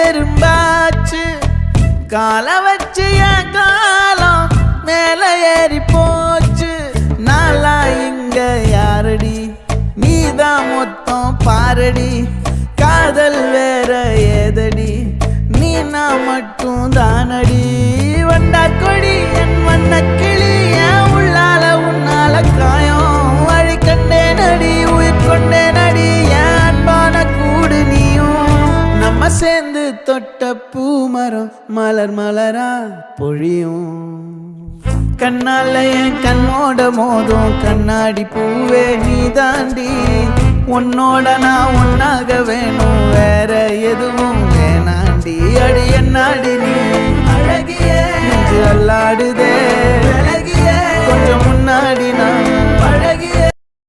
எறும்பாச்சு கால வச்சு என் காலம் மேல ஏறி போச்சு நாளா இங்க யாரடி நீதான் மொத்தம் பாரடி காதல் வேற ஏதடி நீ நான் மட்டும் தானடி வண்டா கொடி என் வண்ண கிளி என் உள்ளால உன்னால காயம் வழி கண்டே நடி உயிர் கொண்டே நடி என் அன்பான கூடு நீயும் நம்ம சேர்ந்து தொட்ட பூமரம் மலர் மலரா பொழியும் கண்ணால என் கண்ணோட மோதும் கண்ணாடி பூவே நீ தாண்டி உன்னோட நான் ஒன்னாக வேணும் வேற எதுவும் வேணாண்டி அடி என்னாடி நீ அழகிய நெஞ்சு அல்லாடுதே அழகிய கொஞ்சம் முன்னாடி நான்